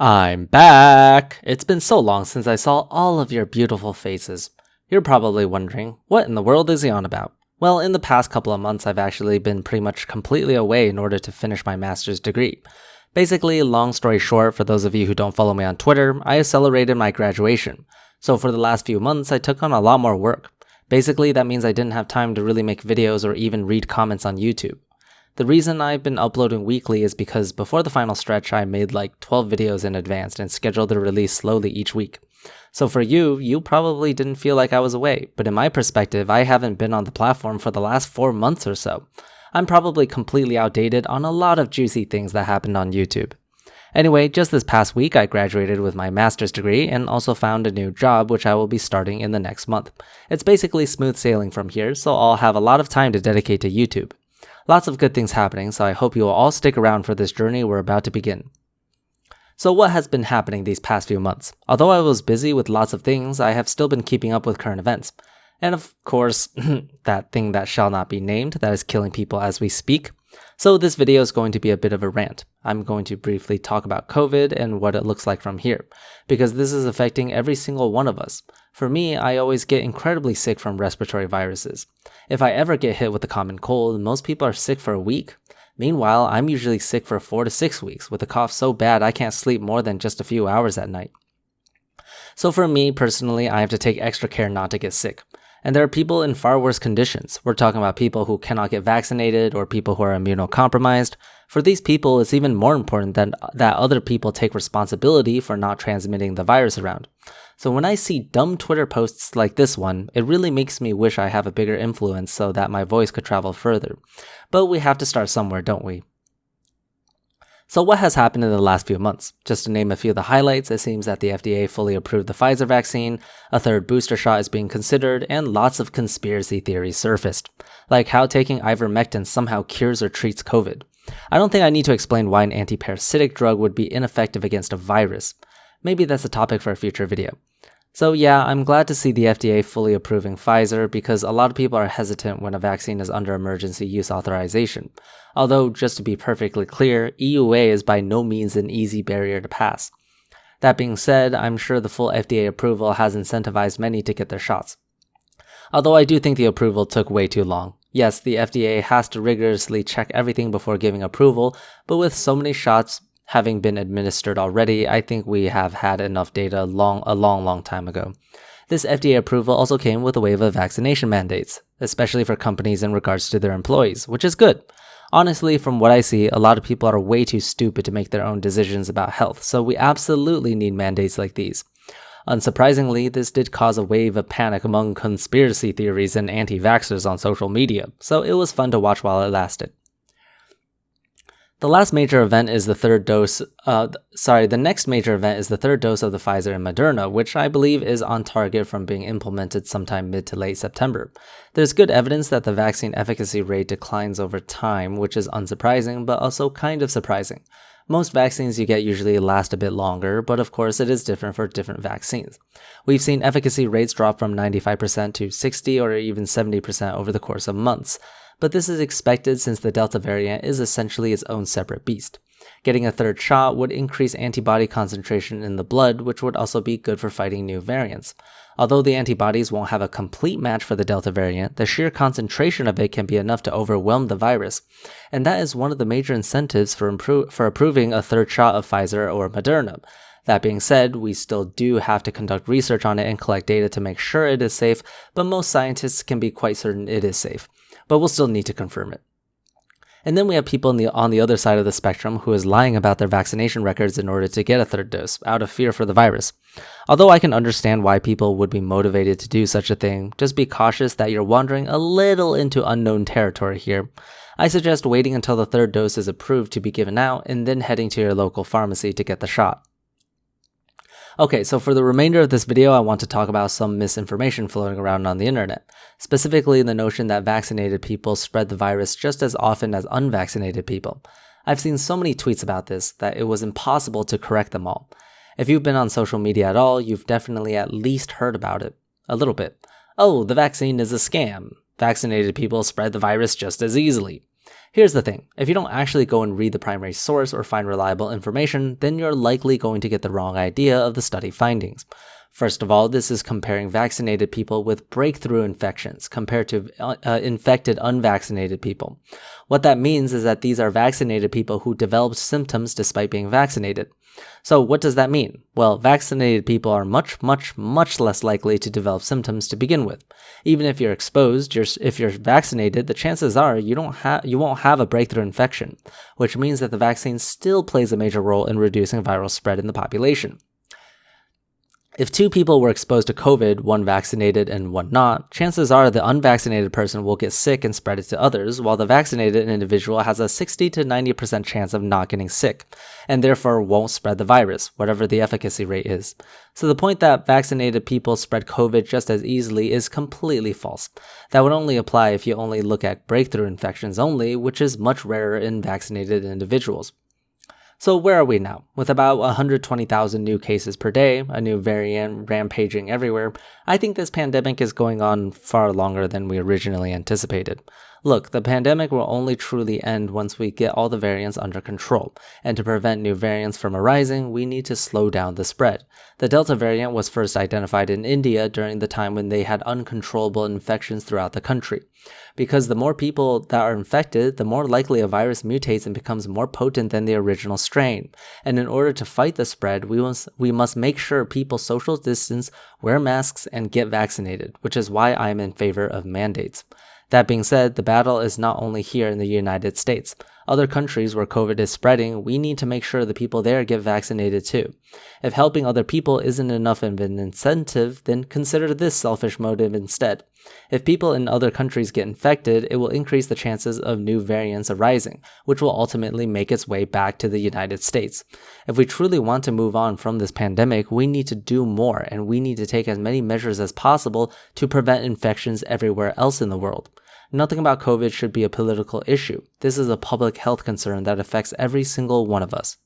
I'm back! It's been so long since I saw all of your beautiful faces. You're probably wondering, what in the world is he on about? Well, in the past couple of months, I've actually been pretty much completely away in order to finish my master's degree. Basically, long story short, for those of you who don't follow me on Twitter, I accelerated my graduation. So for the last few months, I took on a lot more work. Basically, that means I didn't have time to really make videos or even read comments on YouTube. The reason I've been uploading weekly is because before the final stretch, I made like 12 videos in advance and scheduled the release slowly each week. So for you probably didn't feel like I was away, but in my perspective, I haven't been on the platform for the last 4 months or so. I'm probably completely outdated on a lot of juicy things that happened on YouTube. Anyway, just this past week, I graduated with my master's degree and also found a new job which I will be starting in the next month. It's basically smooth sailing from here, so I'll have a lot of time to dedicate to YouTube. Lots of good things happening, so I hope you will all stick around for this journey we're about to begin. So what has been happening these past few months? Although I was busy with lots of things, I have still been keeping up with current events. And of course, that thing that shall not be named that is killing people as we speak. So this video is going to be a bit of a rant. I'm going to briefly talk about COVID and what it looks like from here, because this is affecting every single one of us. For me, I always get incredibly sick from respiratory viruses. If I ever get hit with a common cold, most people are sick for a week. Meanwhile, I'm usually sick for 4 to 6 weeks, with a cough so bad I can't sleep more than just a few hours at night. So for me personally, I have to take extra care not to get sick. And there are people in far worse conditions. We're talking about people who cannot get vaccinated or people who are immunocompromised. For these people, it's even more important that other people take responsibility for not transmitting the virus around. So when I see dumb Twitter posts like this one, it really makes me wish I have a bigger influence so that my voice could travel further. But we have to start somewhere, don't we? So what has happened in the last few months? Just to name a few of the highlights, it seems that the FDA fully approved the Pfizer vaccine, a third booster shot is being considered, and lots of conspiracy theories surfaced, like how taking ivermectin somehow cures or treats COVID. I don't think I need to explain why an anti-parasitic drug would be ineffective against a virus. Maybe that's a topic for a future video. So yeah, I'm glad to see the FDA fully approving Pfizer because a lot of people are hesitant when a vaccine is under emergency use authorization. Although, just to be perfectly clear, EUA is by no means an easy barrier to pass. That being said, I'm sure the full FDA approval has incentivized many to get their shots. Although I do think the approval took way too long. Yes, the FDA has to rigorously check everything before giving approval, but with so many shots having been administered already, I think we have had enough data a long time ago. This FDA approval also came with a wave of vaccination mandates, especially for companies in regards to their employees, which is good. Honestly, from what I see, a lot of people are way too stupid to make their own decisions about health, so we absolutely need mandates like these. Unsurprisingly, this did cause a wave of panic among conspiracy theories and anti-vaxxers on social media, so it was fun to watch while it lasted. The next major event is the third dose of the Pfizer and Moderna, which I believe is on target from being implemented sometime mid to late September. There's good evidence that the vaccine efficacy rate declines over time, which is unsurprising, but also kind of surprising. Most vaccines you get usually last a bit longer, but of course it is different for different vaccines. We've seen efficacy rates drop from 95% to 60 or even 70% over the course of months. But this is expected since the Delta variant is essentially its own separate beast. Getting a third shot would increase antibody concentration in the blood, which would also be good for fighting new variants. Although the antibodies won't have a complete match for the Delta variant, the sheer concentration of it can be enough to overwhelm the virus. And that is one of the major incentives for approving a third shot of Pfizer or Moderna. That being said, we still do have to conduct research on it and collect data to make sure it is safe, but most scientists can be quite certain it is safe. But we'll still need to confirm it. And then we have people on the other side of the spectrum who is lying about their vaccination records in order to get a third dose, out of fear for the virus. Although I can understand why people would be motivated to do such a thing, just be cautious that you're wandering a little into unknown territory here. I suggest waiting until the third dose is approved to be given out and then heading to your local pharmacy to get the shot. Okay, so for the remainder of this video, I want to talk about some misinformation floating around on the internet, specifically the notion that vaccinated people spread the virus just as often as unvaccinated people. I've seen so many tweets about this that it was impossible to correct them all. If you've been on social media at all, you've definitely at least heard about it. A little bit. Oh, the vaccine is a scam. Vaccinated people spread the virus just as easily. Here's the thing, if you don't actually go and read the primary source or find reliable information, then you're likely going to get the wrong idea of the study findings. First of all, this is comparing vaccinated people with breakthrough infections compared to infected unvaccinated people. What that means is that these are vaccinated people who developed symptoms despite being vaccinated. So what does that mean? Well, vaccinated people are much less likely to develop symptoms to begin with. Even if you're exposed, if you're vaccinated, the chances are you won't have a breakthrough infection, which means that the vaccine still plays a major role in reducing viral spread in the population. If two people were exposed to COVID, one vaccinated and one not, chances are the unvaccinated person will get sick and spread it to others, while the vaccinated individual has a 60 to 90% chance of not getting sick, and therefore won't spread the virus, whatever the efficacy rate is. So the point that vaccinated people spread COVID just as easily is completely false. That would only apply if you only look at breakthrough infections only, which is much rarer in vaccinated individuals. So where are we now? With about 120,000 new cases per day, a new variant rampaging everywhere, I think this pandemic is going on far longer than we originally anticipated. Look, the pandemic will only truly end once we get all the variants under control, and to prevent new variants from arising, we need to slow down the spread. The Delta variant was first identified in India during the time when they had uncontrollable infections throughout the country. Because the more people that are infected, the more likely a virus mutates and becomes more potent than the original strain. And in order to fight the spread, we must make sure people social distance, wear masks, and get vaccinated, which is why I am in favor of mandates. That being said, the battle is not only here in the United States. Other countries where COVID is spreading, we need to make sure the people there get vaccinated too. If helping other people isn't enough of an incentive, then consider this selfish motive instead. If people in other countries get infected, it will increase the chances of new variants arising, which will ultimately make its way back to the United States. If we truly want to move on from this pandemic, we need to do more, and we need to take as many measures as possible to prevent infections everywhere else in the world. Nothing about COVID should be a political issue. This is a public health concern that affects every single one of us.